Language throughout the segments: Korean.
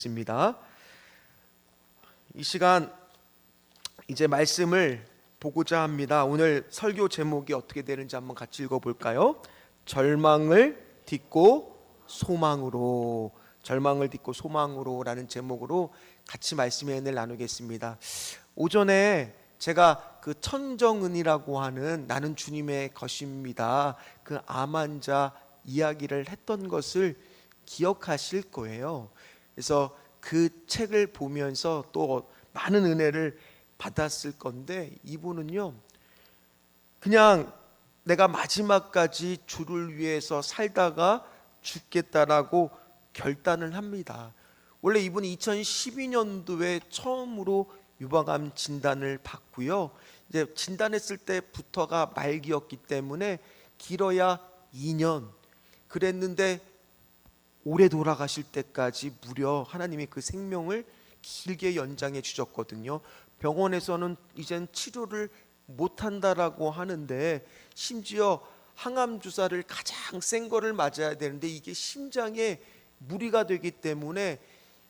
있습니다. 이 시간 이제 말씀을 보고자 합니다. 오늘 설교 제목이 어떻게 되는지 한번 같이 읽어볼까요? 절망을 딛고 소망으로, 절망을 딛고 소망으로라는 제목으로 같이 말씀을 나누겠습니다. 오전에 제가 그 천정은이라고 하는 나는 주님의 것입니다, 그 암 환자 이야기를 했던 것을 기억하실 거예요. 그래서 그 책을 보면서 또 많은 은혜를 받았을 건데, 이분은요 그냥 내가 마지막까지 주를 위해서 살다가 죽겠다라고 결단을 합니다. 원래 이분이 2012년도에 처음으로 유방암 진단을 받고요, 이제 진단했을 때부터가 말기였기 때문에 길어야 2년 그랬는데, 올해 돌아가실 때까지 무려 하나님이 그 생명을 길게 연장해 주셨거든요. 병원에서는 이젠 치료를 못한다라고 하는데, 심지어 항암 주사를 가장 센 거를 맞아야 되는데 이게 심장에 무리가 되기 때문에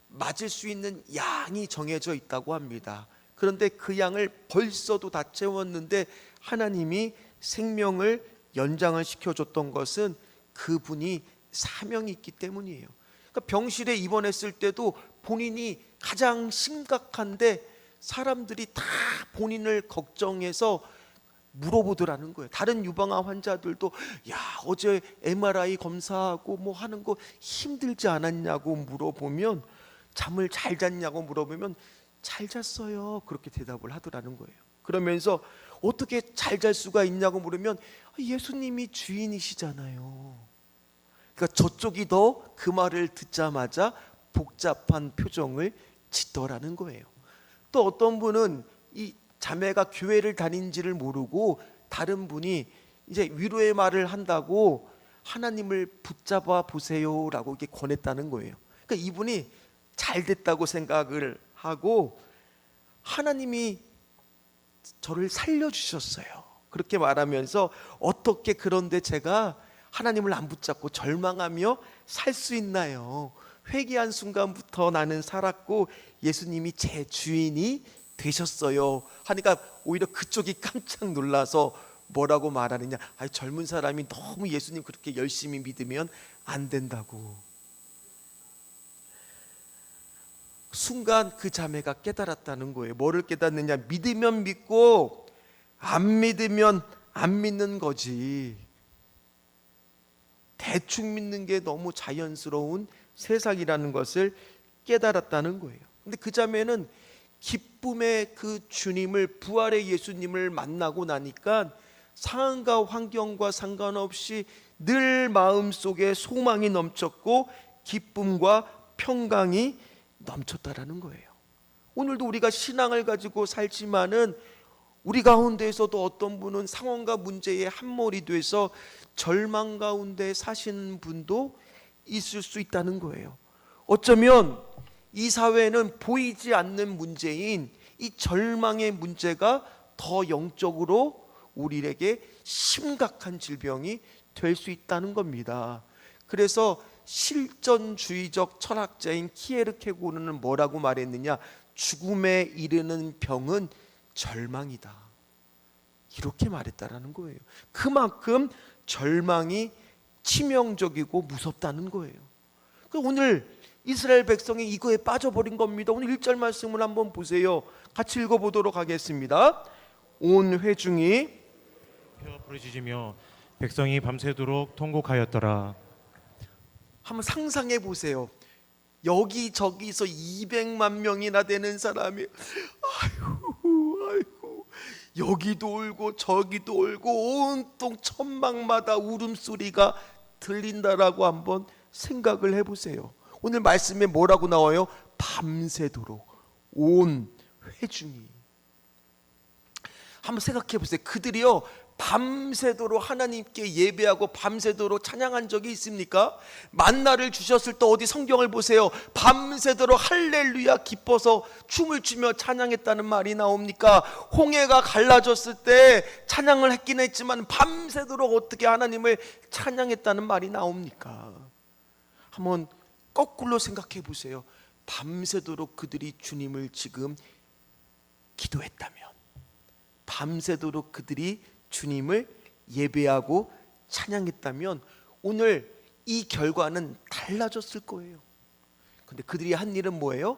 맞을 수 있는 양이 정해져 있다고 합니다. 그런데 그 양을 벌써도 다 채웠는데 하나님이 생명을 연장을 시켜줬던 것은 그분이 사명이 있기 때문이에요. 그러니까 병실에 입원했을 때도 본인이 가장 심각한데 사람들이 다 본인을 걱정해서 물어보더라는 거예요. 다른 유방암 환자들도 야, 어제 MRI 검사하고 뭐 하는 거 힘들지 않았냐고 물어보면, 잠을 잘 잤냐고 물어보면 잘 잤어요, 그렇게 대답을 하더라는 거예요. 그러면서 어떻게 잘 잘 수가 있냐고 물으면 예수님이 주인이시잖아요. 그러니까 저쪽이 더 그 말을 듣자마자 복잡한 표정을 짓더라는 거예요. 또 어떤 분은 이 자매가 교회를 다닌지를 모르고 다른 분이 이제 위로의 말을 한다고 하나님을 붙잡아 보세요라고 이렇게 권했다는 거예요. 그러니까 이분이 잘 됐다고 생각을 하고 하나님이 저를 살려주셨어요, 그렇게 말하면서, 어떻게 그런데 제가 하나님을 안 붙잡고 절망하며 살 수 있나요? 회개한 순간부터 나는 살았고 예수님이 제 주인이 되셨어요 하니까 오히려 그쪽이 깜짝 놀라서 뭐라고 말하느냐, 젊은 사람이 너무 예수님 그렇게 열심히 믿으면 안 된다고. 순간 그 자매가 깨달았다는 거예요. 뭐를 깨닫느냐, 믿으면 믿고 안 믿으면 안 믿는 거지. 대충 믿는 게 너무 자연스러운 세상이라는 것을 깨달았다는 거예요. 근데 그 자매는 기쁨의 그 주님을, 부활의 예수님을 만나고 나니까 상황과 환경과 상관없이 늘 마음속에 소망이 넘쳤고 기쁨과 평강이 넘쳤다라는 거예요. 오늘도 우리가 신앙을 가지고 살지만은 우리 가운데에서도 어떤 분은 상황과 문제에 함몰이 돼서 절망 가운데 사시는 분도 있을 수 있다는 거예요. 어쩌면 이 사회는 보이지 않는 문제인 이 절망의 문제가 더 영적으로 우리에게 심각한 질병이 될 수 있다는 겁니다. 그래서 실존주의적 철학자인 키에르케고르는 뭐라고 말했느냐, 죽음에 이르는 병은 절망이다, 이렇게 말했다라는 거예요. 그만큼 절망이 치명적이고 무섭다는 거예요. 오늘 이스라엘 백성이 이거에 빠져버린 겁니다. 오늘 1절 말씀을 한번 보세요. 같이 읽어보도록 하겠습니다. 온 회중이 혀 부르짖으며 백성이 밤새도록 통곡하였더라. 한번 상상해 보세요. 여기저기서 200만 명이나 되는 사람이 아이고 여기도 울고 저기도 울고 온통 천막마다 울음소리가 들린다라고 한번 생각을 해보세요. 오늘 말씀에 뭐라고 나와요? 밤새도록 온 회중이. 한번 생각해 보세요. 그들이요 밤새도록 하나님께 예배하고 밤새도록 찬양한 적이 있습니까? 만나를 주셨을 때 어디 성경을 보세요. 밤새도록 할렐루야 기뻐서 춤을 추며 찬양했다는 말이 나옵니까? 홍해가 갈라졌을 때 찬양을 했긴 했지만 밤새도록 어떻게 하나님을 찬양했다는 말이 나옵니까? 한번 거꾸로 생각해 보세요. 밤새도록 그들이 주님을 지금 기도했다면, 밤새도록 그들이 주님을 예배하고 찬양했다면 오늘 이 결과는 달라졌을 거예요. 근데 그들이 한 일은 뭐예요?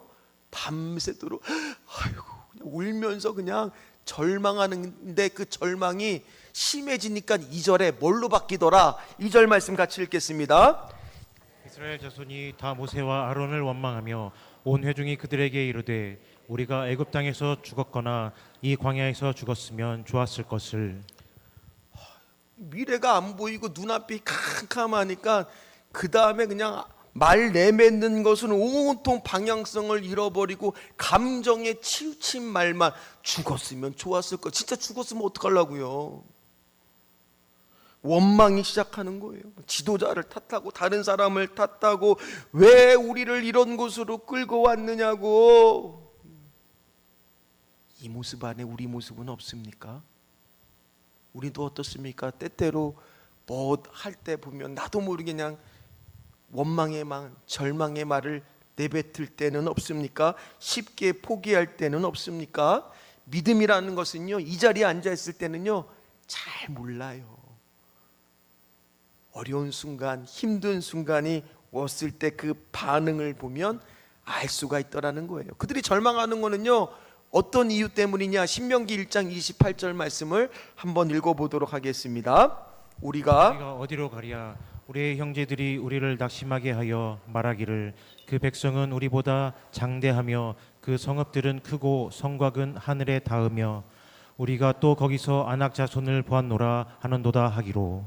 밤새도록 그냥 울면서 그냥 절망하는데, 그 절망이 심해지니까 2절에 뭘로 바뀌더라? 2절 말씀 같이 읽겠습니다. 이스라엘 자손이 다 모세와 아론을 원망하며 온 회중이 그들에게 이르되 우리가 애굽 땅에서 죽었거나 이 광야에서 죽었으면 좋았을 것을. 미래가 안 보이고 눈앞이 캄캄하니까 그 다음에 그냥 말 내뱉는 것은 온통 방향성을 잃어버리고 감정에 치우친 말만, 죽었으면 좋았을 거. 진짜 죽었으면 어떡하려고요? 원망이 시작하는 거예요. 지도자를 탓하고 다른 사람을 탓하고 왜 우리를 이런 곳으로 끌고 왔느냐고. 이 모습 안에 우리 모습은 없습니까? 우리도 어떻습니까? 때때로 뭐 할 때 보면 나도 모르게 그냥 원망의 말, 절망의 말을 내뱉을 때는 없습니까? 쉽게 포기할 때는 없습니까? 믿음이라는 것은요, 이 자리에 앉아 있을 때는요 잘 몰라요. 어려운 순간, 힘든 순간이 왔을 때 그 반응을 보면 알 수가 있더라는 거예요. 그들이 절망하는 거는요 어떤 이유 때문이냐? 신명기 1장 28절 말씀을 한번 읽어보도록 하겠습니다. 우리가 어디로 가랴? 우리의 형제들이 우리를 낙심하게 하여 말하기를 그 백성은 우리보다 장대하며 그 성읍들은 크고 성곽은 하늘에 닿으며 우리가 또 거기서 아낙 자손을 보았노라 하는도다 하기로.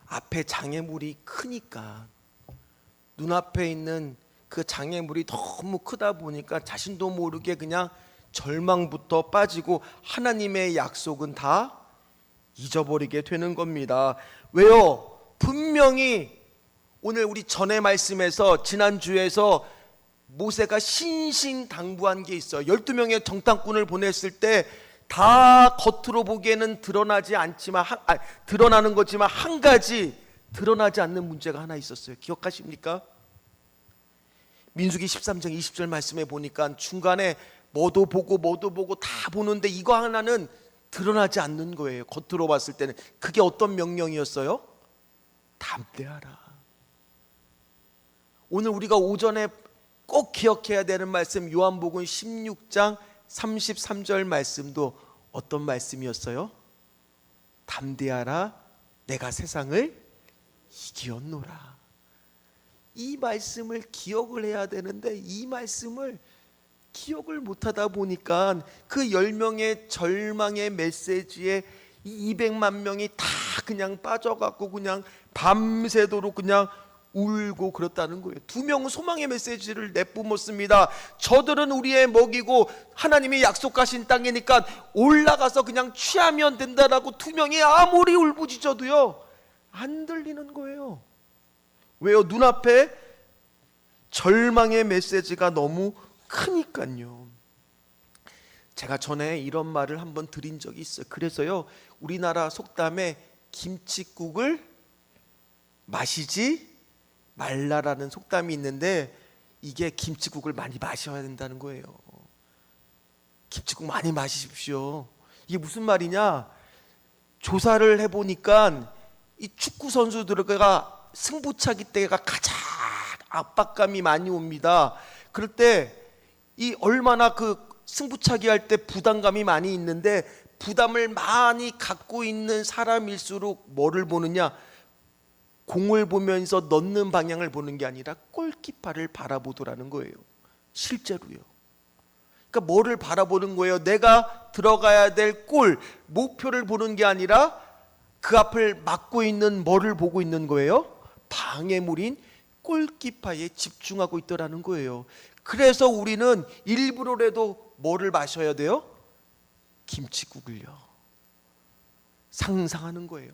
앞에 장애물이 크니까, 눈앞에 있는 그 장애물이 너무 크다 보니까 자신도 모르게 그냥 절망부터 빠지고 하나님의 약속은 다 잊어버리게 되는 겁니다. 왜요? 분명히 오늘 우리 전의 말씀에서, 지난주에서 모세가 신신당부한 게 있어요. 12명의 정탐꾼을 보냈을 때 다 겉으로 보기에는 드러나지 않지만 드러나는 거지만 한 가지 드러나지 않는 문제가 하나 있었어요. 기억하십니까? 민수기 13장 20절 말씀에 보니까 중간에 뭐도 보고 다 보는데 이거 하나는 드러나지 않는 거예요. 겉으로 봤을 때는. 그게 어떤 명령이었어요? 담대하라. 오늘 우리가 오전에 꼭 기억해야 되는 말씀, 요한복음 16장 33절 말씀도 어떤 말씀이었어요? 담대하라, 내가 세상을 이기었노라. 이 말씀을 기억을 해야 되는데 이 말씀을 기억을 못하다 보니까 그 10명의 절망의 메시지에 200만 명이 다 그냥 빠져갖고 그냥 밤새도록 그냥 울고 그렇다는 거예요. 2명은 소망의 메시지를 내뿜었습니다. 저들은 우리의 먹이고 하나님이 약속하신 땅이니까 올라가서 그냥 취하면 된다라고 2명이 아무리 울부짖어도요 안 들리는 거예요. 왜요? 눈앞에 절망의 메시지가 너무 크니까요. 제가 전에 이런 말을 한번 드린 적이 있어요. 그래서요 우리나라 속담에 김칫국을 마시지 말라라는 속담이 있는데, 이게 김칫국을 많이 마셔야 된다는 거예요. 김칫국 많이 마시십시오. 이게 무슨 말이냐? 조사를 해보니까 이 축구 선수들과 승부차기 때가 가장 압박감이 많이 옵니다. 그럴 때 이 얼마나 그 승부차기 할 때 부담감이 많이 있는데, 부담을 많이 갖고 있는 사람일수록 뭐를 보느냐? 공을 보면서 넣는 방향을 보는 게 아니라 골키퍼를 바라보더라는 거예요. 실제로요. 그러니까 뭐를 바라보는 거예요? 내가 들어가야 될 골, 목표를 보는 게 아니라 그 앞을 막고 있는 뭐를 보고 있는 거예요? 방해물인 골키퍼에 집중하고 있더라는 거예요. 그래서 우리는 일부러라도 뭐를 마셔야 돼요? 김칫국을요. 상상하는 거예요.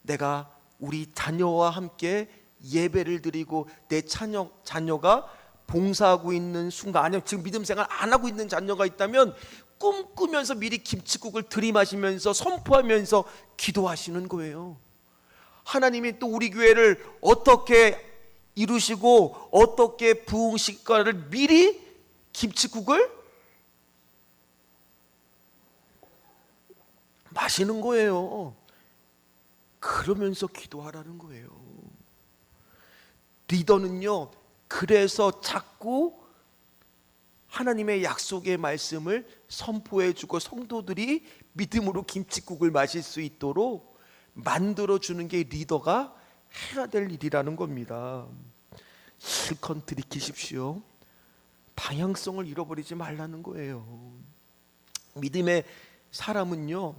내가 우리 자녀와 함께 예배를 드리고 내 자녀가 봉사하고 있는 순간, 아니면 지금 믿음 생활 안 하고 있는 자녀가 있다면 꿈꾸면서 미리 김칫국을 들이마시면서 선포하면서 기도하시는 거예요. 하나님이 또 우리 교회를 어떻게 이루시고 어떻게 부흥시킬까를 미리 김칫국을 마시는 거예요. 그러면서 기도하라는 거예요. 리더는요, 그래서 자꾸 하나님의 약속의 말씀을 선포해주고 성도들이 믿음으로 김칫국을 마실 수 있도록 만들어주는 게 리더가 해야 될 일이라는 겁니다. 실컷 들이키십시오. 방향성을 잃어버리지 말라는 거예요. 믿음의 사람은요,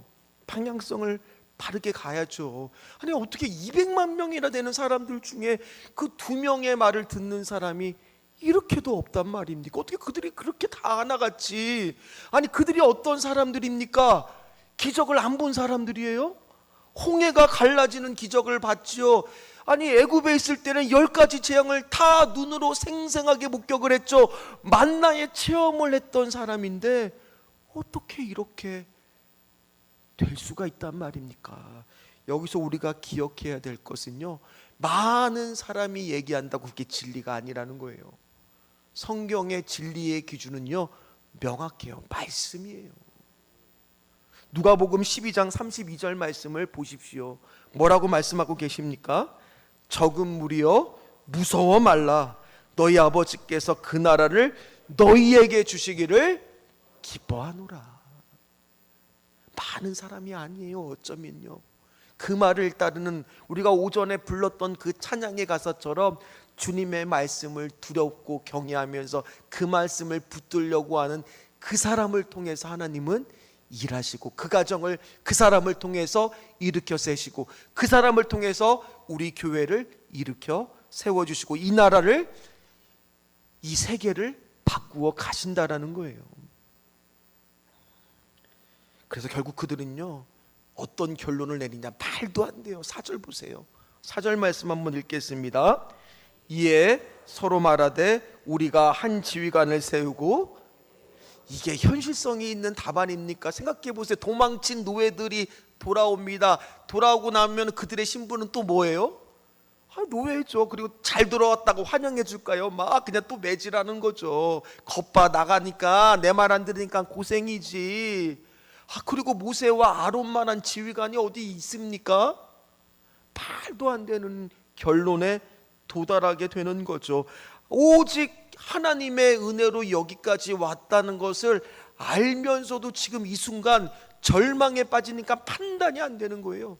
방향성을 바르게 가야죠. 아니, 어떻게 200만 명이나 되는 사람들 중에 그 2명의 말을 듣는 사람이 이렇게도 없단 말입니까? 어떻게 그들이 그렇게 다 하나같이, 아니 그들이 어떤 사람들입니까? 기적을 안 본 사람들이에요? 홍해가 갈라지는 기적을 봤지요. 아니 애굽에 있을 때는 10가지 재앙을 다 눈으로 생생하게 목격을 했죠. 만나의 체험을 했던 사람인데 어떻게 이렇게 될 수가 있단 말입니까? 여기서 우리가 기억해야 될 것은요, 많은 사람이 얘기한다고 그게 진리가 아니라는 거예요. 성경의 진리의 기준은요, 명확해요. 말씀이에요. 누가복음 12장 32절 말씀을 보십시오. 뭐라고 말씀하고 계십니까? 적은 무리여 무서워 말라. 너희 아버지께서 그 나라를 너희에게 주시기를 기뻐하노라. 많은 사람이 아니에요. 어쩌면요, 그 말을 따르는, 우리가 오전에 불렀던 그 찬양의 가사처럼 주님의 말씀을 두렵고 경외하면서 그 말씀을 붙들려고 하는 그 사람을 통해서 하나님은 일하시고, 그 가정을 그 사람을 통해서 일으켜 세시고, 그 사람을 통해서 우리 교회를 일으켜 세워주시고, 이 나라를, 이 세계를 바꾸어 가신다라는 거예요. 그래서 결국 그들은요, 어떤 결론을 내리냐, 말도 안 돼요. 4절 보세요. 4절 말씀 한번 읽겠습니다. 이에 서로 말하되 우리가 한 지휘관을 세우고, 이게 현실성이 있는 답안입니까? 생각해 보세요. 도망친 노예들이 돌아옵니다. 돌아오고 나면 그들의 신분은 또 뭐예요? 노예죠. 그리고 잘 돌아왔다고 환영해 줄까요? 막 그냥 또 매질하는 거죠. 겉봐 나가니까 내 말 안 들으니까 고생이지. 그리고 모세와 아론만한 지휘관이 어디 있습니까? 말도 안 되는 결론에 도달하게 되는 거죠. 오직 하나님의 은혜로 여기까지 왔다는 것을 알면서도 지금 이 순간 절망에 빠지니까 판단이 안 되는 거예요.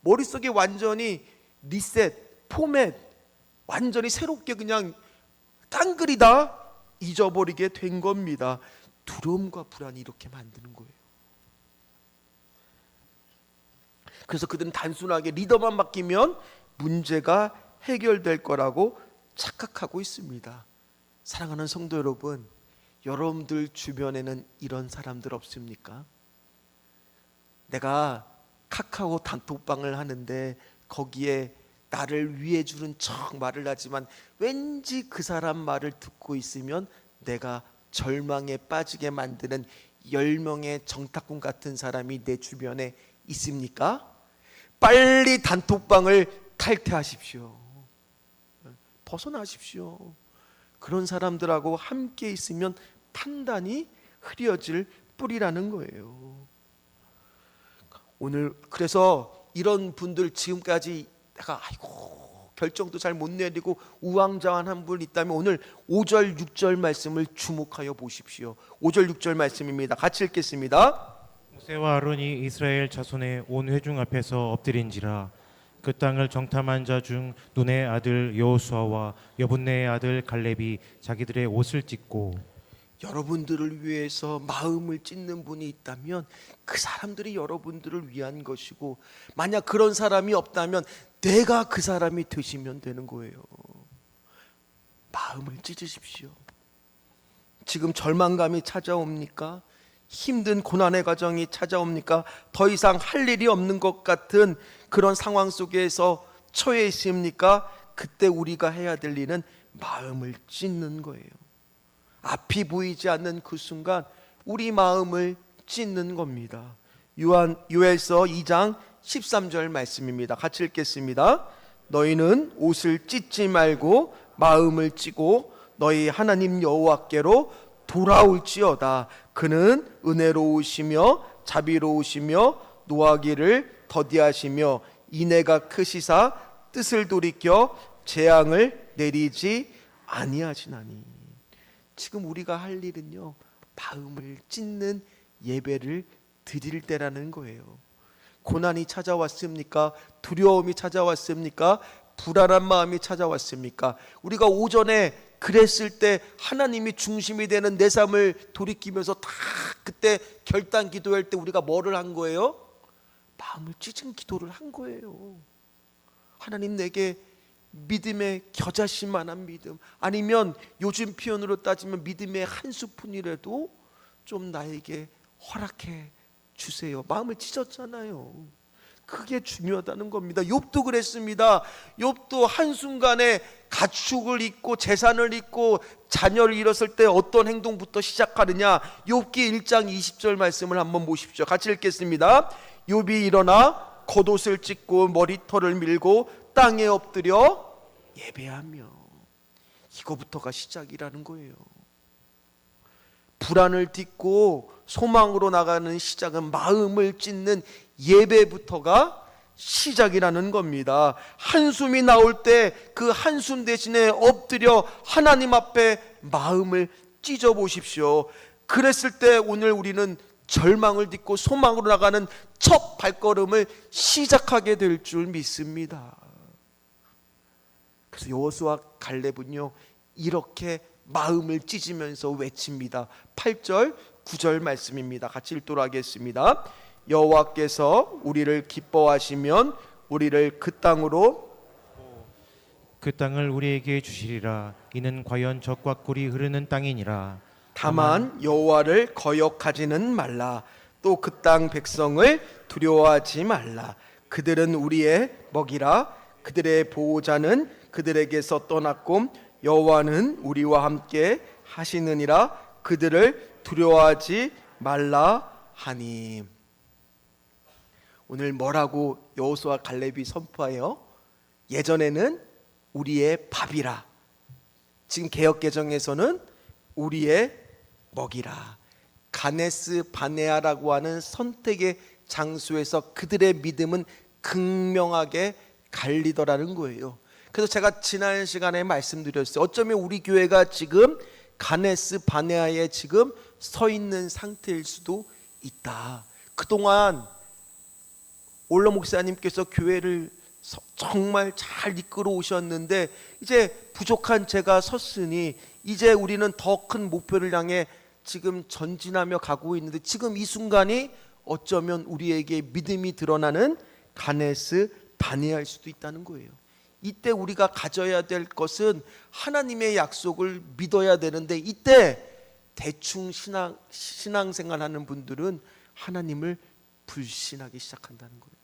머릿속에 완전히 리셋, 포맷, 완전히 새롭게 그냥 딴글이 다 잊어버리게 된 겁니다. 두려움과 불안이 이렇게 만드는 거예요. 그래서 그들은 단순하게 리더만 바뀌면 문제가 해결될 거라고 착각하고 있습니다. 사랑하는 성도 여러분, 여러분들 주변에는 이런 사람들 없습니까? 내가 카카오 단톡방을 하는데 거기에 나를 위해 주는 척 말을 하지만 왠지 그 사람 말을 듣고 있으면 내가 절망에 빠지게 만드는 10명의 정탁꾼 같은 사람이 내 주변에 있습니까? 빨리 단톡방을 탈퇴하십시오. 벗어나십시오. 그런 사람들하고 함께 있으면 판단이 흐려질 뿐이라는 거예요. 오늘 그래서 이런 분들, 지금까지 내가 결정도 잘 못 내리고 우왕좌왕한 분 있다면 오늘 5절 6절 말씀을 주목하여 보십시오. 5절 6절 말씀입니다. 같이 읽겠습니다. 모세와 아론이 이스라엘 자손의 온 회중 앞에서 엎드린지라. 그 땅을 정탐한 자 중 눈의 아들 여호수아와 여분네의 아들 갈렙이 자기들의 옷을 찢고, 여러분들을 위해서 마음을 찢는 분이 있다면 그 사람들이 여러분들을 위한 것이고, 만약 그런 사람이 없다면 내가 그 사람이 되시면 되는 거예요. 마음을 찢으십시오. 지금 절망감이 찾아옵니까? 힘든 고난의 과정이 찾아옵니까? 더 이상 할 일이 없는 것 같은 그런 상황 속에서 처해 있습니까? 그때 우리가 해야 될 일은 마음을 찢는 거예요. 앞이 보이지 않는 그 순간 우리 마음을 찢는 겁니다. 요엘서 2장 13절 말씀입니다. 같이 읽겠습니다. 너희는 옷을 찢지 말고 마음을 찌고 너희 하나님 여호와께로 돌아올지어다. 그는 은혜로우시며 자비로우시며 노하기를 더디하시며 인애가 크시사 뜻을 돌이켜 재앙을 내리지 아니하시나니. 지금 우리가 할 일은요, 마음을 찢는 예배를 드릴 때라는 거예요. 고난이 찾아왔습니까? 두려움이 찾아왔습니까? 불안한 마음이 찾아왔습니까? 우리가 오전에 그랬을 때 하나님이 중심이 되는 내 삶을 돌이키면서 다 그때 결단 기도할 때 우리가 뭐를 한 거예요? 마음을 찢은 기도를 한 거예요. 하나님, 내게 믿음의 겨자씨만한 믿음, 아니면 요즘 표현으로 따지면 믿음의 한 스푼이라도 좀 나에게 허락해 주세요. 마음을 찢었잖아요. 그게 중요하다는 겁니다. 욥도 그랬습니다. 욥도 한순간에 가축을 잃고 재산을 잃고 자녀를 잃었을 때 어떤 행동부터 시작하느냐. 욥기 1장 20절 말씀을 한번 보십시오. 같이 읽겠습니다. 욥이 일어나 겉옷을 찢고 머리털을 밀고 땅에 엎드려 예배하며. 이거부터가 시작이라는 거예요. 불안을 딛고 소망으로 나가는 시작은 마음을 찢는 예배부터가 시작이라는 겁니다. 한숨이 나올 때 그 한숨 대신에 엎드려 하나님 앞에 마음을 찢어 보십시오. 그랬을 때 오늘 우리는 절망을 딛고 소망으로 나가는 첫 발걸음을 시작하게 될 줄 믿습니다. 그래서 여호수아 갈렙은요, 이렇게 마음을 찢으면서 외칩니다. 8절 9절 말씀입니다. 같이 읽도록 하겠습니다. 여호와께서 우리를 기뻐하시면 우리를 그 땅으로, 그 땅을 우리에게 주시리라. 이는 과연 젖과 꿀이 흐르는 땅이니라. 다만 여호와를 거역하지는 말라. 또 그 땅 백성을 두려워하지 말라. 그들은 우리의 먹이라. 그들의 보호자는 그들에게서 떠났고 여호와는 우리와 함께 하시느니라. 그들을 두려워하지 말라 하니. 오늘 뭐라고 여호수아 갈렙이 선포해요? 예전에는 우리의 밥이라, 지금 개역개정에서는 우리의 먹이라. 가네스 바네아라고 하는 선택의 장소에서 그들의 믿음은 극명하게 갈리더라는 거예요. 그래서 제가 지난 시간에 말씀드렸어요. 어쩌면 우리 교회가 지금 가네스 바네아에 지금 서 있는 상태일 수도 있다. 그동안 올러 목사님께서 교회를 정말 잘 이끌어 오셨는데 이제 부족한 제가 섰으니 이제 우리는 더 큰 목표를 향해 지금 전진하며 가고 있는데, 지금 이 순간이 어쩌면 우리에게 믿음이 드러나는 가네스 바네아일 수도 있다는 거예요. 이때 우리가 가져야 될 것은 하나님의 약속을 믿어야 되는데, 이때 대충 신앙생활 하는 분들은 하나님을 불신하기 시작한다는 거예요.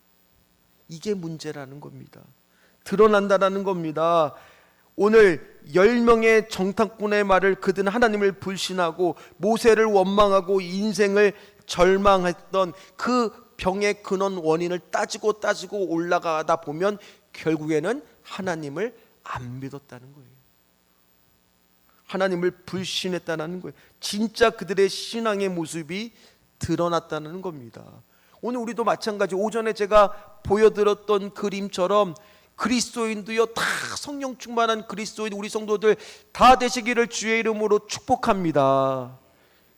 이게 문제라는 겁니다. 드러난다라는 겁니다. 오늘 10명의 정탐꾼의 말을 그들은 하나님을 불신하고 모세를 원망하고 인생을 절망했던 그 병의 근원 원인을 따지고 올라가다 보면 결국에는 하나님을 안 믿었다는 거예요. 하나님을 불신했다는 거예요. 진짜 그들의 신앙의 모습이 드러났다는 겁니다. 오늘 우리도 마찬가지, 오전에 제가 보여드렸던 그림처럼 그리스도인도요, 다 성령 충만한 그리스도인 우리 성도들 다 되시기를 주의 이름으로 축복합니다.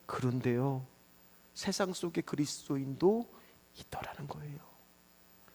그런데요, 세상 속에 그리스도인도 있더라는 거예요.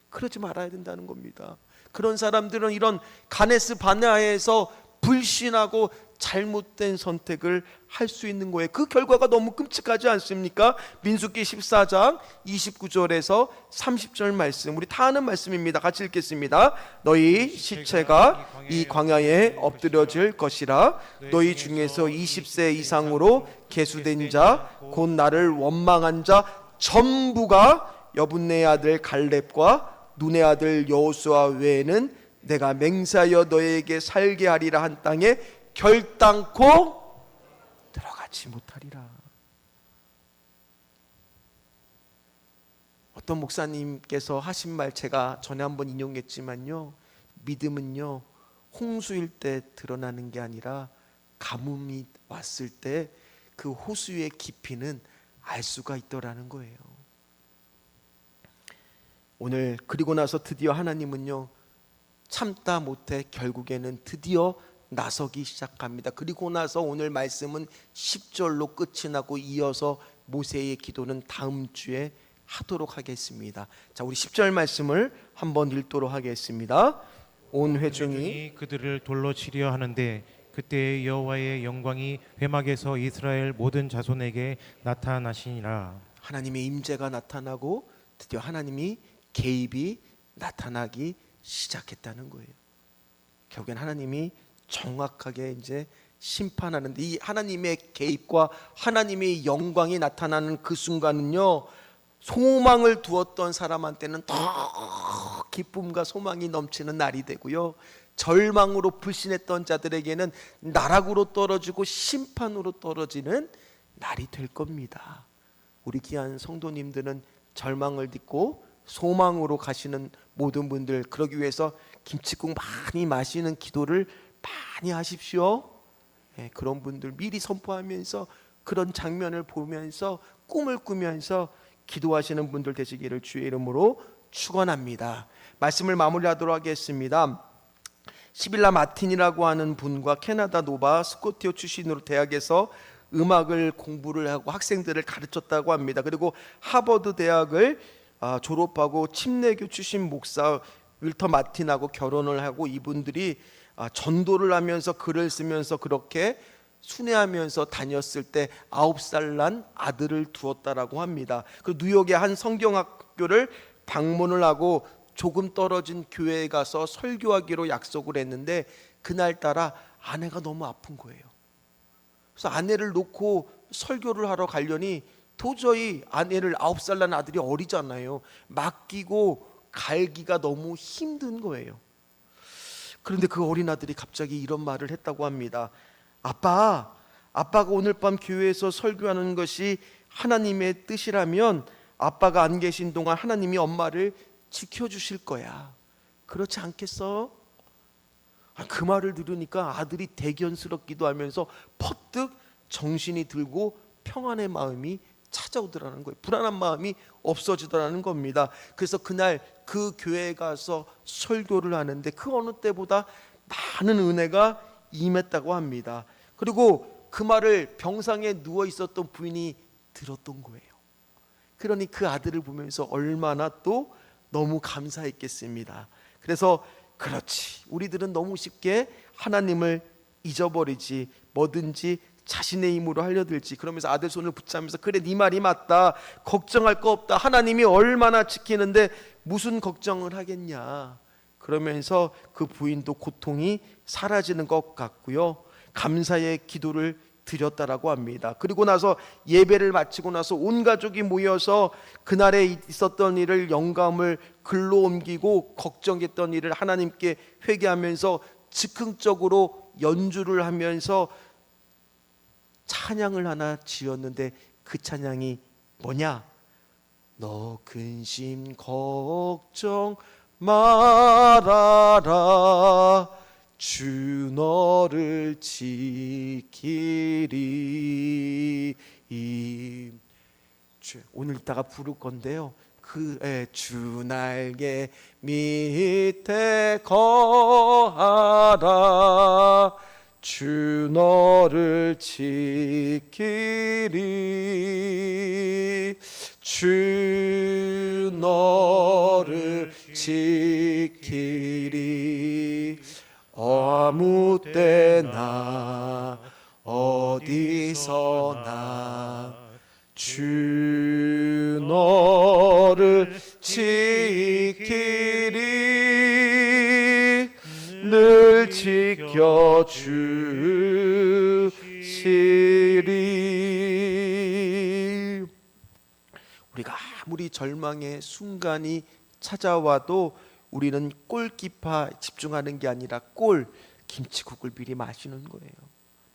그러지 말아야 된다는 겁니다. 그런 사람들은 이런 가네스 바네아에서 불신하고 잘못된 선택을 할 수 있는 거예요. 그 결과가 너무 끔찍하지 않습니까? 민수기 14장 29절에서 30절 말씀, 우리 다 아는 말씀입니다. 같이 읽겠습니다. 너희 시체가 이 광야에 엎드려질 것이라. 너희 중에서 20세 이상으로 계수된 자, 곧 나를 원망한 자 전부가 여분네 아들 갈렙과 눈의 아들 여호수아 외에는 내가 맹세하여 너에게 살게 하리라 한 땅에 결단코 들어가지 못하리라. 어떤 목사님께서 하신 말 제가 전에 한번 인용했지만요, 믿음은요, 홍수일 때 드러나는 게 아니라 가뭄이 왔을 때 그 호수의 깊이는 알 수가 있더라는 거예요. 오늘 그리고 나서 드디어 하나님은요, 참다 못해 결국에는 드디어 나서기 시작합니다. 그리고 나서 오늘 말씀은 10절로 끝이 나고 이어서 모세의 기도는 다음 주에 하도록 하겠습니다. 자, 우리 10절 말씀을 한번 읽도록 하겠습니다. 온 회중이 그들을 돌로 치려 하는데 그때 여호와의 영광이 회막에서 이스라엘 모든 자손에게 나타나시니라. 하나님의 임재가 나타나고 드디어 하나님이 개입이 나타나기 시작했다는 거예요. 결국엔 하나님이 정확하게 이제 심판하는데, 이 하나님의 개입과 하나님의 영광이 나타나는 그 순간은요, 소망을 두었던 사람한테는 더 기쁨과 소망이 넘치는 날이 되고요, 절망으로 불신했던 자들에게는 나락으로 떨어지고 심판으로 떨어지는 날이 될 겁니다. 우리 귀한 성도님들은 절망을 딛고 소망으로 가시는 모든 분들, 그러기 위해서 김칫국 많이 마시는 기도를 많이 하십시오. 그런 분들 미리 선포하면서 그런 장면을 보면서 꿈을 꾸면서 기도하시는 분들 되시기를 주의 이름으로 축원합니다. 말씀을 마무리하도록 하겠습니다. 시빌라 마틴이라고 하는 분과 캐나다 노바 스코티어 출신으로 대학에서 음악을 공부를 하고 학생들을 가르쳤다고 합니다. 그리고 하버드 대학을 졸업하고 침례교 출신 목사 윌터 마틴하고 결혼을 하고, 이분들이 전도를 하면서 글을 쓰면서 그렇게 순회하면서 다녔을 때 9살 난 아들을 두었다라고 합니다. 그 뉴욕의 한 성경학교를 방문을 하고 조금 떨어진 교회에 가서 설교하기로 약속을 했는데, 그날따라 아내가 너무 아픈 거예요. 그래서 아내를 놓고 설교를 하러 가려니 도저히 아내를, 9살 난 아들이 어리잖아요, 맡기고 갈기가 너무 힘든 거예요. 그런데 그 어린 아들이 갑자기 이런 말을 했다고 합니다. 아빠가 오늘 밤 교회에서 설교하는 것이 하나님의 뜻이라면 아빠가 안 계신 동안 하나님이 엄마를 지켜주실 거야. 그렇지 않겠어? 그 말을 들으니까 아들이 대견스럽기도 하면서 퍼뜩 정신이 들고 평안의 마음이 찾아오더라는 거예요. 불안한 마음이 없어지더라는 겁니다. 그래서 그날 그 교회에 가서 설교를 하는데 그 어느 때보다 많은 은혜가 임했다고 합니다. 그리고 그 말을 병상에 누워 있었던 부인이 들었던 거예요. 그러니 그 아들을 보면서 얼마나 또 너무 감사했겠습니다. 그래서 그렇지, 우리들은 너무 쉽게 하나님을 잊어버리지, 뭐든지 자신의 힘으로 하려들지. 그러면서 아들 손을 붙잡으면서 그래, 네 말이 맞다, 걱정할 거 없다, 하나님이 얼마나 지키는데 무슨 걱정을 하겠냐. 그러면서 그 부인도 고통이 사라지는 것 같고요, 감사의 기도를 드렸다라고 합니다. 그리고 나서 예배를 마치고 나서 온 가족이 모여서 그날에 있었던 일을, 영감을 글로 옮기고 걱정했던 일을 하나님께 회개하면서 즉흥적으로 연주를 하면서 찬양을 하나 지었는데, 그 찬양이 뭐냐? 너 근심 걱정 말아라, 주 너를 지키리. 오늘 이따가 부를 건데요, 주 날개 밑에 거하라, 주 너를 지키리, 주 너를 지키리. 아무 때나 어디서나 주 너를 지키리, 늘 지켜주시리. 우리가 아무리 절망의 순간이 찾아와도 우리는 골키파 집중하는 게 아니라 김칫국을 미리 마시는 거예요.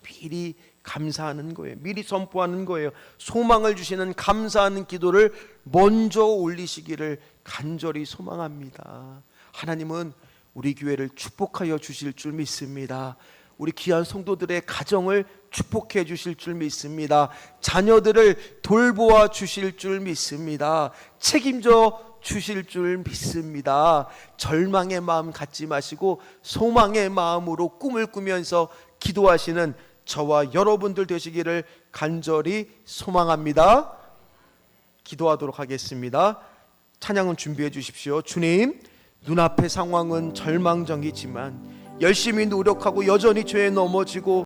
미리 감사하는 거예요. 미리 선포하는 거예요. 소망을 주시는 감사하는 기도를 먼저 올리시기를 간절히 소망합니다. 하나님은 우리 교회를 축복하여 주실 줄 믿습니다. 우리 귀한 성도들의 가정을 축복해 주실 줄 믿습니다. 자녀들을 돌보아 주실 줄 믿습니다. 책임져 주실 줄 믿습니다. 절망의 마음 갖지 마시고 소망의 마음으로 꿈을 꾸면서 기도하시는 저와 여러분들 되시기를 간절히 소망합니다. 기도하도록 하겠습니다. 찬양은 준비해 주십시오. 주님, 눈앞의 상황은 절망적이지만 열심히 노력하고 여전히 죄에 넘어지고